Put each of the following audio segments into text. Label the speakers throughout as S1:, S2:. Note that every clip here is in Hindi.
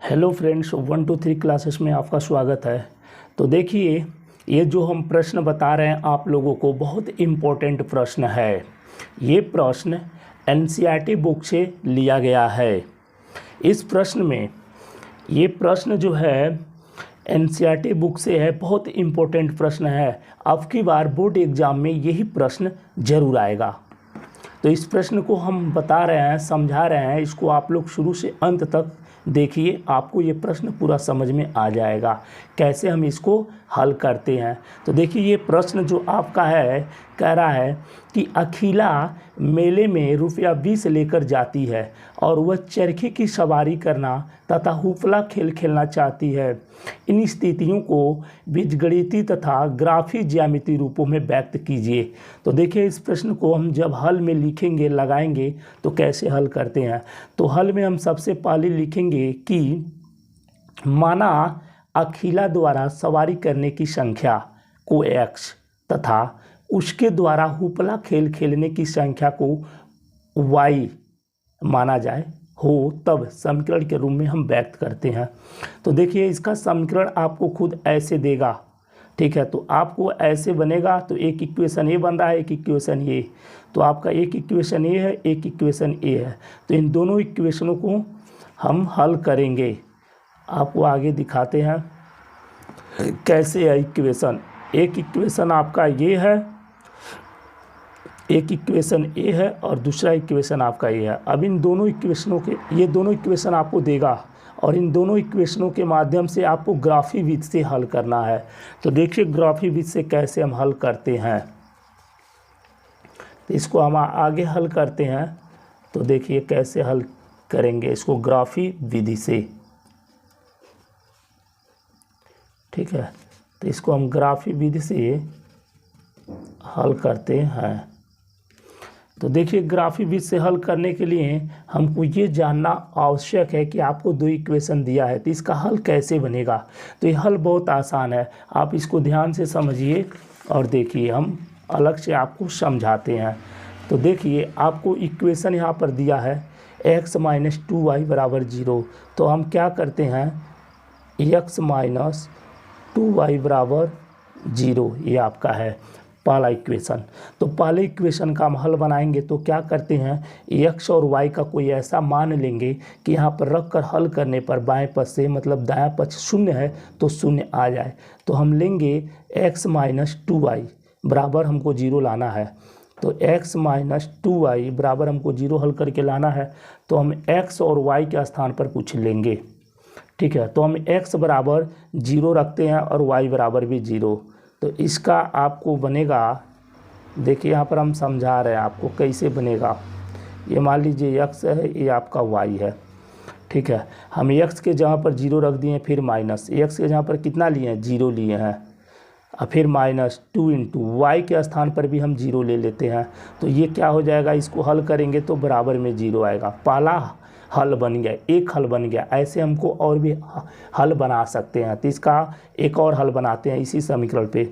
S1: हेलो फ्रेंड्स, 1 2 3 क्लासेस में आपका स्वागत है। तो देखिए, ये जो हम प्रश्न बता रहे हैं आप लोगों को, बहुत इम्पोर्टेंट प्रश्न है। ये प्रश्न एनसीईआरटी बुक से लिया गया है। इस प्रश्न में ये प्रश्न जो है एनसीईआरटी बुक से है, बहुत इम्पोर्टेंट प्रश्न है। अब की बार बोर्ड एग्ज़ाम में यही प्रश्न जरूर आएगा। तो इस प्रश्न को हम बता रहे हैं, समझा रहे हैं, इसको आप लोग शुरू से अंत तक देखिए, आपको ये प्रश्न पूरा समझ में आ जाएगा कैसे हम इसको हल करते हैं। तो देखिए, ये प्रश्न जो आपका है, कह रहा है कि अखिला मेले में ₹20 लेकर जाती है और वह चरखे की सवारी करना तथा हुफला खेल खेलना चाहती है। इन स्थितियों को बीजगणितीय तथा ग्राफी ज्यामितीय रूपों में व्यक्त कीजिए। तो देखिए, इस प्रश्न को हम जब हल में लिखेंगे, लगाएंगे, तो कैसे हल करते हैं। तो हल में हम सबसे पहले लिखेंगे कि माना अखिला द्वारा सवारी करने की संख्या को x तथा उसके द्वारा हुपला खेल खेलने की संख्या को y माना जाए हो, तब समीकरण के रूप में हम व्यक्त करते हैं। तो देखिए, इसका समीकरण आपको खुद ऐसे देगा, ठीक है। तो आपको ऐसे बनेगा। तो एक इक्वेशन ए बन रहा है, एक इक्वेशन ए। तो आपका एक इक्वेशन ए है, एक इक्वेशन ए है। तो इन दोनों इक्वेशनों को हम हल करेंगे। आपको आगे दिखाते हैं कैसे है इक्वेशन। एक इक्वेशन आपका ये है, एक इक्वेशन ए है और दूसरा इक्वेशन आपका ये है। अब इन दोनों इक्वेशनों के, ये दोनों इक्वेशन आपको देगा और इन दोनों इक्वेशनों के माध्यम से आपको ग्राफी विधि से हल करना है। तो देखिए, ग्राफी विधि से कैसे हम हल करते हैं। तो इसको हम आगे हल करते हैं। तो देखिए कैसे हल करेंगे इसको ग्राफी विधि से, ठीक है। तो इसको हम ग्राफी विधि से हल करते हैं। तो देखिए, ग्राफी विधि से हल करने के लिए हमको ये जानना आवश्यक है कि आपको दो इक्वेशन दिया है, तो इसका हल कैसे बनेगा। तो ये हल बहुत आसान है, आप इसको ध्यान से समझिए और देखिए, हम अलग से आपको समझाते हैं। तो देखिए, आपको इक्वेशन यहाँ पर दिया है x - 2y = 0। तो हम क्या करते हैं, x - 2y = 0, ये आपका है पहला इक्वेशन। तो पहले इक्वेशन का हम हल बनाएंगे। तो क्या करते हैं, x और y का कोई ऐसा मान लेंगे कि यहाँ पर रख कर हल करने पर बाएं पक्ष से, मतलब दायां पक्ष शून्य है तो शून्य आ जाए। तो हम लेंगे x - 2y बराबर हमको 0 लाना है। तो x - 2y बराबर हमको 0 हल करके लाना है। तो हम x और y के स्थान पर कुछ लेंगे, ठीक है। तो हम x बराबर 0 रखते हैं और y बराबर भी 0। तो इसका आपको बनेगा, देखिए यहाँ पर हम समझा रहे हैं आपको कैसे बनेगा। ये मान लीजिए x है, ये आपका y है, ठीक है। हम x के जगह पर 0 रख दिए, फिर माइनस x के जगह पर कितना लिए हैं, 0 लिए हैं, और फिर -2 × y के स्थान पर भी हम 0 ले लेते हैं। तो ये क्या हो जाएगा, इसको हल करेंगे तो बराबर में 0 आएगा। पहला हल बन गया, एक हल बन गया। ऐसे हमको और भी हल बना सकते हैं। तो इसका एक और हल बनाते हैं इसी समीकरण पे।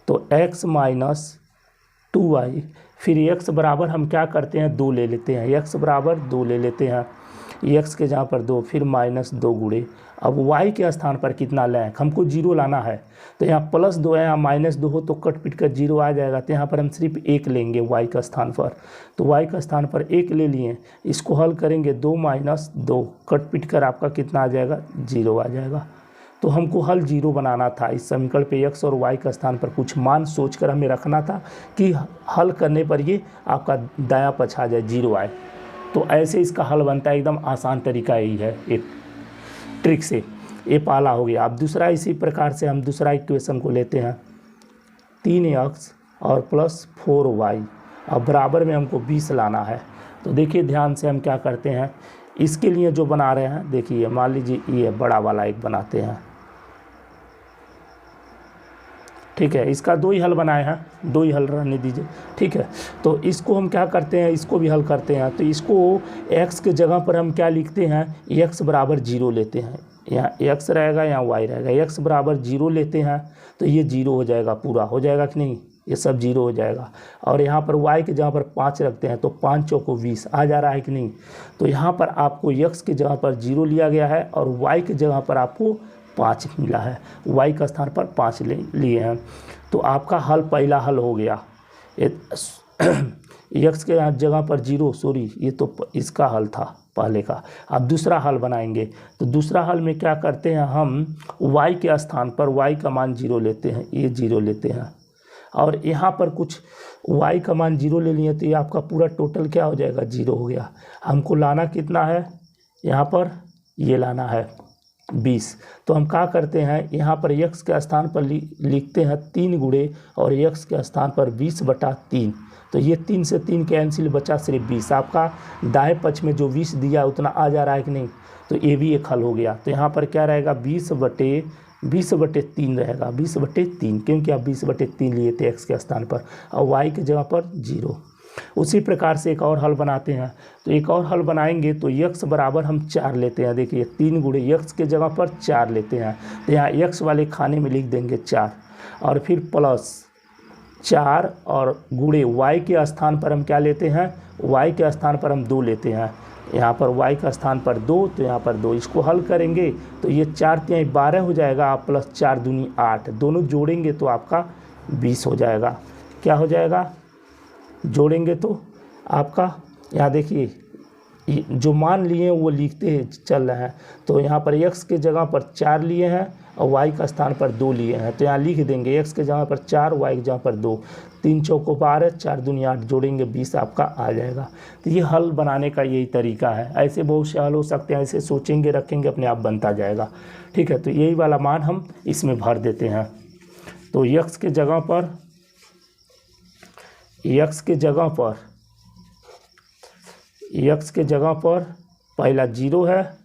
S1: तो x - 2y, फिर x बराबर हम क्या करते हैं, 2 ले लेते हैं, x बराबर 2 ले लेते हैं, x के जहाँ पर 2, फिर -2 गुणे। अब y के स्थान पर कितना लें, हमको 0 लाना है। तो यहाँ +2 है, यहाँ -2 हो तो कट पिट कर 0 आ जाएगा। तो यहाँ पर हम सिर्फ 1 लेंगे y का स्थान पर। तो y का स्थान पर 1 ले लिए, इसको हल करेंगे, 2 - 2 कट पिट कर आपका कितना आ जाएगा, 0 आ जाएगा। तो हमको हल 0 बनाना था। इस समीकरण पे x और y का स्थान पर कुछ मान सोचकर हमें रखना था कि हल करने पर ये आपका दायां पक्ष आ जाए, 0 आए। तो ऐसे इसका हल बनता है। एकदम आसान तरीका यही है, एक ट्रिक से। ये पहला हो गया। अब दूसरा, इसी प्रकार से हम दूसरा इक्वेशन को लेते हैं, 3x और +4y, अब बराबर में हमको 20 लाना है। तो देखिए, ध्यान से हम क्या करते हैं, इसके लिए जो बना रहे हैं, देखिए मान लीजिए ये बड़ा वाला एक बनाते हैं, ठीक है। इसका 2 ही हल बनाए हैं, 2 ही हल रहने दीजिए, ठीक है। तो इसको हम क्या करते हैं, इसको भी हल करते हैं। तो इसको x के जगह पर हम क्या लिखते हैं, x बराबर 0 लेते हैं। यहाँ x रहेगा, यहाँ y रहेगा। x बराबर 0 लेते हैं तो ये 0 हो जाएगा, पूरा हो जाएगा कि नहीं। ये सब 0 हो जाएगा। और यहाँ पर y के जगह पर 5 रखते हैं तो 5 चौको 20 आ जा रहा है कि नहीं। तो यहाँ पर आपको x के जगह पर 0 लिया गया है और y के जगह पर आपको 5 मिला है, y का स्थान पर 5 लिए हैं। तो आपका हल पहला हल हो गया। x के जगह पर 0, सॉरी ये तो इसका हल था पहले का। अब दूसरा हल बनाएंगे। तो दूसरा हल में क्या करते हैं, हम y के स्थान पर y का मान 0 लेते हैं, ये 0 लेते हैं और यहाँ पर कुछ y का मान 0 ले लिए तो ये आपका पूरा टोटल क्या हो जाएगा, 0 हो गया। हमको लाना कितना है, यहाँ पर ये लाना है 20। तो हम क्या करते हैं, यहाँ पर x के स्थान पर लिखते हैं 3 गुणे और x के स्थान पर 20/3। तो ये 3 से 3 कैंसिल, बचा सिर्फ 20। आपका दाएं पक्ष में जो 20 दिया उतना आ जा रहा है कि नहीं। तो ये भी एक हल हो गया। तो यहाँ पर क्या रहेगा, 20/3 रहेगा, 20/3, क्योंकि आप 20/3 लिए थे x के स्थान पर और y की जगह पर 0। उसी प्रकार से एक और हल बनाते हैं। तो एक और हल बनाएंगे तो x बराबर हम 4 लेते हैं। देखिए 3 गुणे x के जगह पर 4 लेते हैं। तो यहाँ x वाले खाने में लिख देंगे 4 और फिर प्लस 4 और गुणे y के स्थान पर हम क्या लेते हैं, y के स्थान पर हम 2 लेते हैं। यहाँ पर y का स्थान पर 2 तो यहाँ पर 2। इसको हल करेंगे तो ये 4 × 12 हो जाएगा, आप प्लस 4 दूनी 8, दोनों जोड़ेंगे तो आपका 20 हो जाएगा। क्या हो जाएगा, जोड़ेंगे तो आपका, यहाँ देखिए जो मान लिए हैं वो लिखते चल रहे हैं। तो यहाँ पर x के जगह पर 4 लिए हैं और y का स्थान पर 2 लिए हैं। तो यहाँ लिख देंगे x के जगह पर 4, y के जगह पर 2, 3 चौको 12, 4 दूनी 8, जोड़ेंगे 20 आपका आ जाएगा। तो ये हल बनाने का यही तरीका है। ऐसे बहुत से हल हो सकते हैं, ऐसे सोचेंगे रखेंगे अपने आप बनता जाएगा। ठीक है, तो यही वाला मान हम इसमें भर देते हैं। तो x के जगह पर पहला 0 है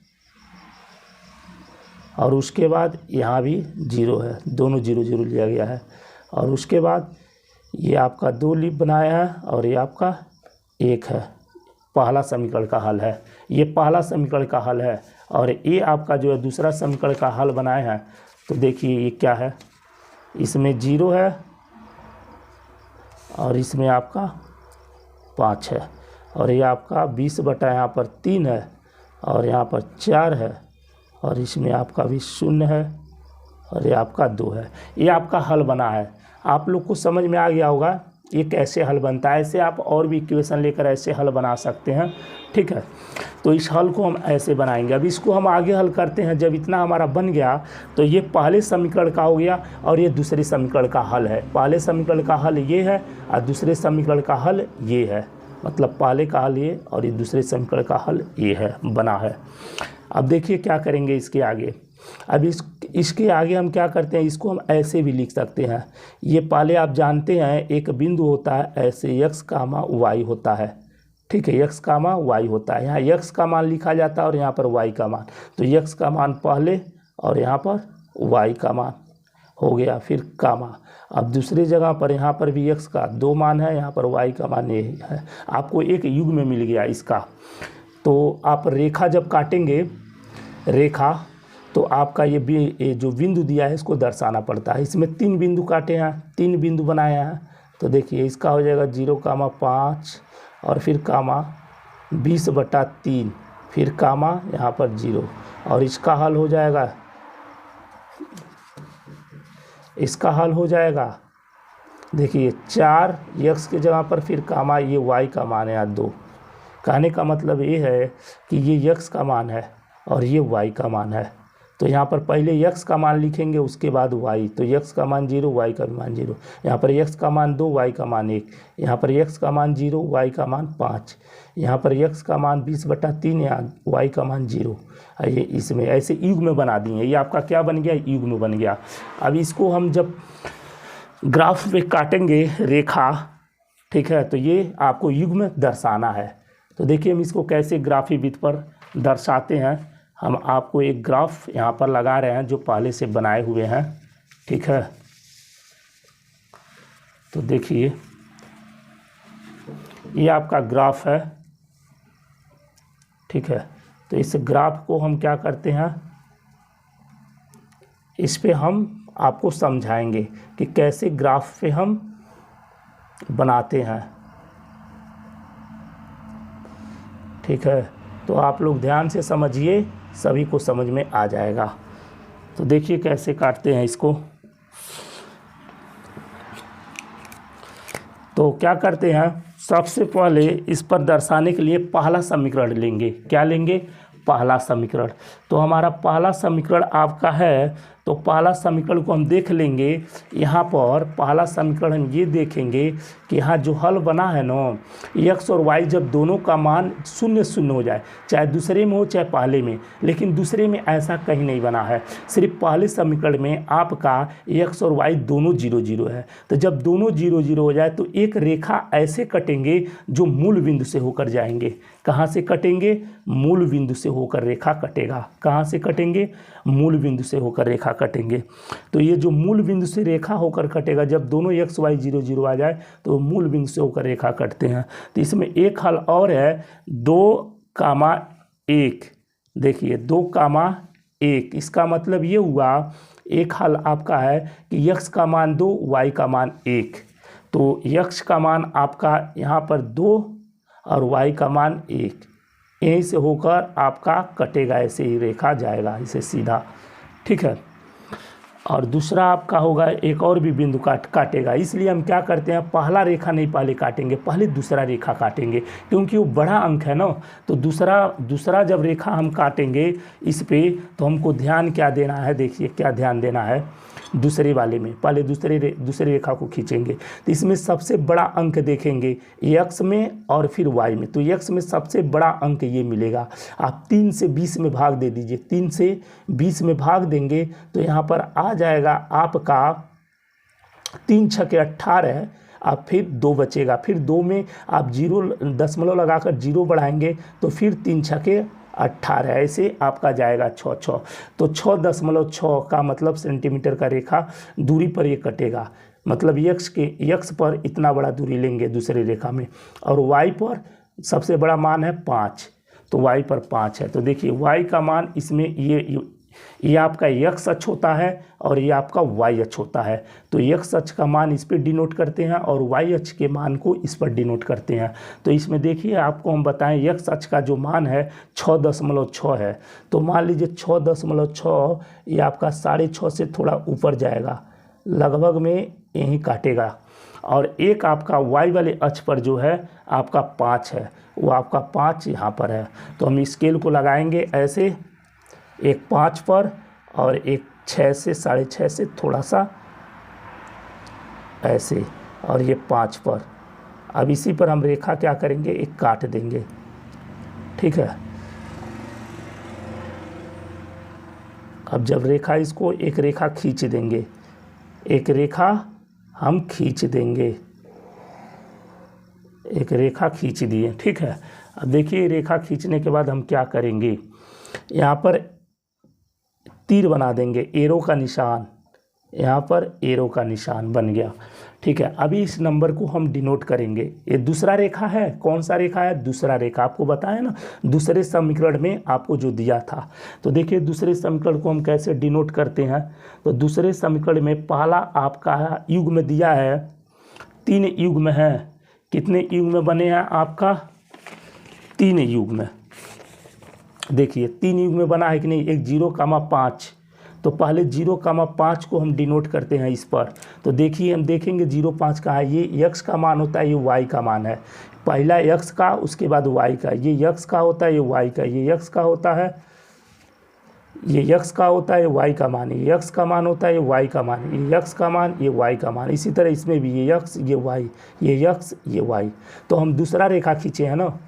S1: और उसके बाद यहाँ भी 0 है, दोनों 0 0 लिया गया है। और उसके बाद ये आपका 2 लिप बनाया है और ये आपका 1 है। पहला समीकरण का हल है, ये पहला समीकरण का हल है। और ये आपका जो है दूसरा समीकरण का हल बनाए हैं। तो देखिए ये क्या है, इसमें 0 है और इसमें आपका 5 है और ये आपका 20/, यहाँ पर 3 है और यहाँ पर 4 है और इसमें आपका भी 0 है और ये आपका 2 है। ये आपका हल बना है। आप लोग को समझ में आ गया होगा ये कैसे हल बनता है। ऐसे आप और भी इक्वेशन लेकर ऐसे हल बना सकते हैं। ठीक है, तो इस हल को हम ऐसे बनाएंगे। अब इसको हम आगे हल करते हैं। जब इतना हमारा बन गया तो ये पहले समीकरण का हो गया और ये दूसरे समीकरण का हल है। पहले समीकरण का हल ये है और दूसरे समीकरण का हल ये है। मतलब पहले का हल ये और ये दूसरे समीकरण का हल ये है, बना है। अब देखिए क्या करेंगे इसके आगे। अब इसके आगे हम क्या करते हैं, इसको हम ऐसे भी लिख सकते हैं। ये पहले आप जानते हैं एक बिंदु होता है ऐसे x, y होता है। ठीक है, x, y होता है। यहाँ x का मान लिखा जाता है और यहाँ पर y का मान। तो x का मान पहले और यहाँ पर y का मान हो गया, फिर कामा। अब दूसरी जगह पर यहाँ पर भी x का 2 मान है, यहाँ पर y का मान ये है। आपको एक युग में मिल गया इसका। तो आप रेखा जब काटेंगे रेखा तो आपका ये जो बिंदु दिया है इसको दर्शाना पड़ता है। इसमें 3 बिंदु काटे हैं, 3 बिंदु बनाए हैं। तो देखिए इसका हो जाएगा 0,5 और फिर कामा 20/3, फिर कामा यहाँ पर 0 और इसका हल हो जाएगा, इसका हल हो जाएगा देखिए 4 x के जगह पर फिर कामा ये y का मान है 2। कहने का मतलब ये है कि ये x का मान है और ये y का मान है। तो यहाँ पर पहले x का मान लिखेंगे उसके बाद y। तो x का मान 0, y का मान 0। यहाँ पर x का मान 2, y का मान 1। यहाँ पर x का मान 0, y का मान 5। यहाँ पर x का मान 20/3, यहाँ y का मान 0। ये इसमें ऐसे युग में बना दिए। ये आपका क्या बन गया, युग में बन गया। अब इसको हम जब ग्राफ पे काटेंगे रेखा, ठीक है, तो ये आपको युग में दर्शाना है। तो देखिए हम इसको कैसे ग्राफी विधि पर दर्शाते हैं। हम आपको एक ग्राफ यहाँ पर लगा रहे हैं जो पहले से बनाए हुए हैं। ठीक है, तो देखिए ये आपका ग्राफ है। ठीक है, तो इस ग्राफ को हम क्या करते हैं, इस पे हम आपको समझाएंगे कि कैसे ग्राफ पे हम बनाते हैं। ठीक है, तो आप लोग ध्यान से समझिए, सभी को समझ में आ जाएगा। तो देखिए कैसे काटते हैं इसको। तो क्या करते हैं, सबसे पहले इस पर दर्शाने के लिए पहला समीकरण लेंगे। क्या लेंगे, पहला समीकरण। तो हमारा पहला समीकरण आपका है, तो पहला समीकरण को हम देख लेंगे। यहाँ पर पहला समीकरण हम ये देखेंगे कि यहाँ जो हल बना है ना, x और y जब दोनों का मान 0 0 हो जाए, चाहे दूसरे में हो चाहे पहले में, लेकिन दूसरे में ऐसा कहीं नहीं बना है। सिर्फ पहले समीकरण में आपका x और y दोनों 0 0 है। तो जब दोनों 0 0 हो जाए तो एक रेखा ऐसे कटेंगे जो मूल बिंदु से होकर जाएंगे। कहाँ से कटेंगे, मूल बिंदु से होकर रेखा कटेगा। कहाँ से कटेंगे, मूल बिंदु से होकर रेखा कटेंगे। तो ये जो मूल बिंदु से रेखा होकर कटेगा, जब दोनों x y 0 0 आ जाए तो मूल बिंदु से होकर रेखा कटते हैं। तो इसमें एक हल और है, 2,1। देखिए 2,1, इसका मतलब ये हुआ, एक हल आपका है कि x का मान 2, y का मान 1। तो x का मान आपका यहाँ पर 2 और y का मान 1, यहीं से होकर आपका कटेगा, ऐसे ही रेखा जाएगा इसे सीधा। ठीक है, और दूसरा आपका होगा एक और भी बिंदु काटेगा। इसलिए हम क्या करते हैं, पहला रेखा नहीं पहले काटेंगे, पहले दूसरा रेखा काटेंगे, क्योंकि वो बड़ा अंक है ना। तो दूसरा जब रेखा हम काटेंगे इस पे, तो हमको ध्यान क्या देना है, देखिए क्या ध्यान देना है। दूसरे वाले में पहले दूसरे रेखा को खींचेंगे, तो इसमें सबसे बड़ा अंक देखेंगे x में और फिर y में। तो x में सबसे बड़ा अंक ये मिलेगा। आप 3 से 20 में भाग दे दीजिए, 3 से 20 में भाग देंगे तो यहाँ पर आ जाएगा आपका 3 छके 18। आप फिर 2 बचेगा, फिर 2 में आप 0 दशमलव लगाकर 0 बढ़ाएंगे तो फिर 3 छके 18, ऐसे आपका जाएगा 6 तो 6.6 का मतलब सेंटीमीटर का रेखा दूरी पर ये कटेगा। मतलब x पर इतना बड़ा दूरी लेंगे दूसरे रेखा में, और y पर सबसे बड़ा मान है 5, तो y पर 5 है। तो देखिए y का मान इसमें ये आपका x अक्ष होता है और ये आपका y अक्ष होता है। तो x अक्ष का मान इस पर डिनोट करते हैं और y अक्ष के मान को इस पर डिनोट करते हैं। तो इसमें देखिए आपको हम बताएं, x अक्ष का जो मान है 6.6 है। तो मान लीजिए 6.6 ये आपका 6.5 से थोड़ा ऊपर जाएगा, लगभग में यहीं काटेगा। और एक आपका y वाले अक्ष पर जो है आपका 5 है, वो आपका 5 यहाँ पर है। तो हम स्केल को लगाएंगे ऐसे, एक 5 पर और एक 6 से 6.5 से थोड़ा सा ऐसे, और ये 5 पर। अब इसी पर हम रेखा क्या करेंगे, एक काट देंगे। ठीक है, अब जब रेखा इसको एक रेखा खींच देंगे, एक रेखा हम खींच देंगे, एक रेखा खींच दिए। ठीक है, अब देखिए रेखा खींचने के बाद हम क्या करेंगे, यहाँ पर तीर बना देंगे, एरो का निशान, यहाँ पर एरो का निशान बन गया। ठीक है, अभी इस नंबर को हम डिनोट करेंगे। ये दूसरा रेखा है, कौन सा रेखा है, दूसरा रेखा। आपको बताया ना दूसरे समीकरण में आपको जो दिया था। तो देखिए दूसरे समीकरण को हम कैसे डिनोट करते हैं। तो दूसरे समीकरण में पहला आपका युग्म दिया है, 3 युग्म है। कितने युग्म बने हैं आपका, 3 युग्म। देखिए 3 युग्म में बना है कि नहीं, एक 0,5। तो पहले 0,5 को हम डिनोट करते हैं इस पर। तो देखिए हम देखेंगे 0,5 का है, ये x का मान होता है, ये y का मान है। पहला x का, उसके बाद y का, ये x का होता है, ये y का, ये x का होता है, ये x का होता है, ये y का मान, ये x का मान होता है, ये y का मान, ये x का मान, ये y का मान। इसी तरह इसमें भी ये x, ये y, ये x, ये y। तो हम दूसरा रेखा खींचे हैं ना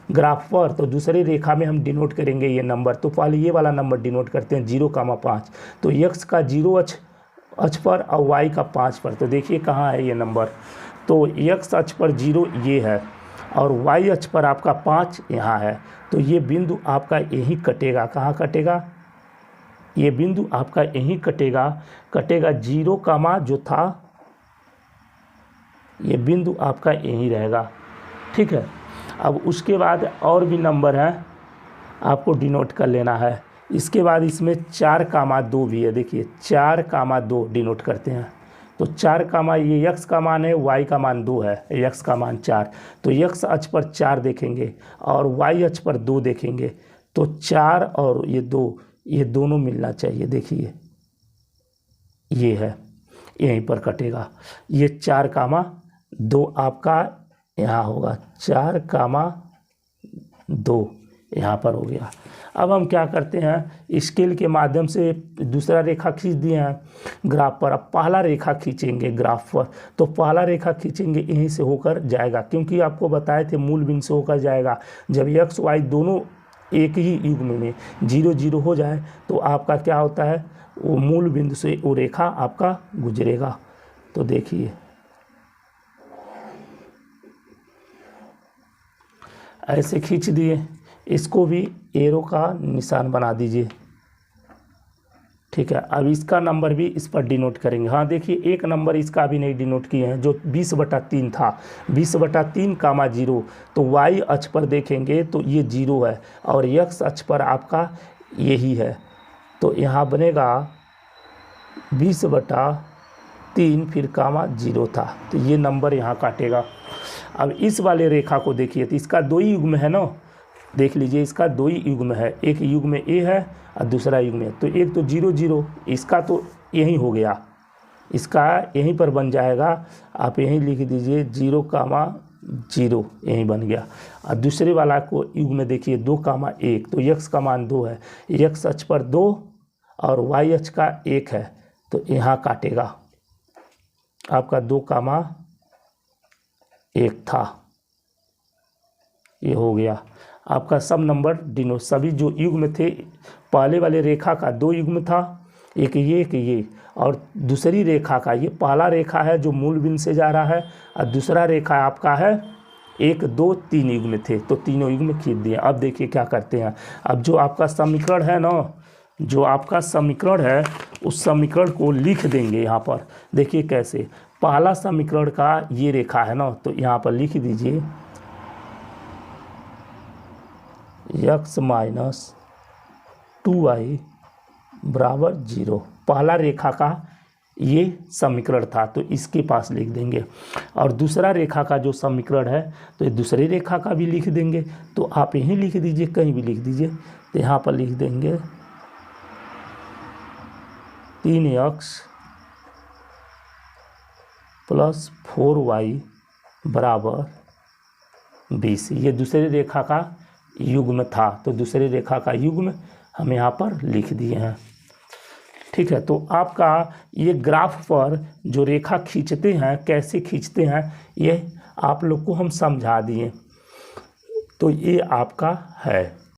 S1: ग्राफ पर, तो दूसरी रेखा में हम डिनोट करेंगे ये नंबर। तो पहले ये वाला नंबर डिनोट करते हैं 0,5। तो x का 0 अक्ष पर और y का 5 पर। तो देखिए कहाँ है ये नंबर, तो x अक्ष पर 0 ये है और y अक्ष पर आपका 5 यहाँ है। तो ये बिंदु आपका यहीं कटेगा। कहाँ कटेगा, ये बिंदु आपका यहीं कटेगा। 0 कामा जो था, ये बिंदु आपका यहीं रहेगा। ठीक है, अब उसके बाद और भी नंबर है आपको डिनोट कर लेना है। इसके बाद इसमें 4,2 भी है। देखिए 4,2 डिनोट करते हैं, तो 4 का मान, ये x का मान है, y का मान 2 है, x का मान 4, तो x अक्ष पर 4 देखेंगे और y अक्ष पर 2 देखेंगे, तो 4 और ये 2, ये दोनों मिलना चाहिए। देखिए ये है, यहीं पर कटेगा, ये 4 कामा 2 आपका यहाँ होगा, 4 कामा 2 यहाँ पर हो गया। अब हम क्या करते हैं, स्केल के माध्यम से दूसरा रेखा खींच दिए हैं ग्राफ पर। अब पहला रेखा खींचेंगे ग्राफ पर, तो पहला रेखा खींचेंगे यहीं से होकर जाएगा, क्योंकि आपको बताए थे मूल बिंदु से होकर जाएगा। जब x y दोनों एक ही युग्म में 0 0 हो जाए तो आपका क्या होता है, वो मूल बिंदु से वो रेखा आपका गुजरेगा। तो देखिए ऐसे खींच दिए, इसको भी एरो का निशान बना दीजिए, ठीक है। अब इसका नंबर भी इस पर डिनोट करेंगे। हाँ देखिए, एक नंबर इसका भी नहीं डिनोट किए हैं, जो 20/3 था, 20/3 कामा 0, तो y अक्ष पर देखेंगे तो ये 0 है और x अक्ष पर आपका यही है, तो यहाँ बनेगा 20/3 फिर कामा 0 था, तो ये नंबर यहाँ काटेगा। अब इस वाले रेखा को देखिए, तो इसका 2 ही युग्म है ना, देख लीजिए इसका 2 ही युग्म है, एक युग्म A है और दूसरा युग्म है, तो एक तो 0 0, इसका तो यही हो गया, इसका यहीं पर बन जाएगा, आप यहीं लिख दीजिए 0 कामा 0, यहीं बन गया। और दूसरे वाला को युग्म में देखिए 2 कामा 1, तो x का मान 2 है, x अक्ष पर 2 और y अक्ष का 1 है, तो यहाँ काटेगा आपका 2 कामा 1 था, ये हो गया आपका सब नंबर डिनोट। सभी जो युग्म थे, पहले वाले रेखा का 2 युग्म था, एक ये और दूसरी रेखा का, ये पहला रेखा है जो मूल बिंदु से जा रहा है और दूसरा रेखा आपका है 1 2 3 युग्म थे, तो तीनों युग्म खींच दिए। अब देखिए क्या करते हैं, अब जो आपका समीकरण है ना, जो आपका समीकरण है उस समीकरण को लिख देंगे यहाँ पर। देखिए कैसे, पहला समीकरण का ये रेखा है ना, तो यहाँ पर लिख दीजिए x माइनस 2y बराबर 0, पहला रेखा का ये समीकरण था, तो इसके पास लिख देंगे। और दूसरा रेखा का जो समीकरण है, तो ये दूसरी रेखा का भी लिख देंगे, तो आप यहीं लिख दीजिए, कहीं भी लिख दीजिए, तो यहाँ पर लिख देंगे 3x प्लस 4y बराबर 20, ये दूसरी रेखा का युग्म था, तो दूसरी रेखा का युग्म हम यहाँ पर लिख दिए हैं, ठीक है। तो आपका ये ग्राफ पर जो रेखा खींचते हैं, कैसे खींचते हैं, ये आप लोग को हम समझा दिए, तो ये आपका है।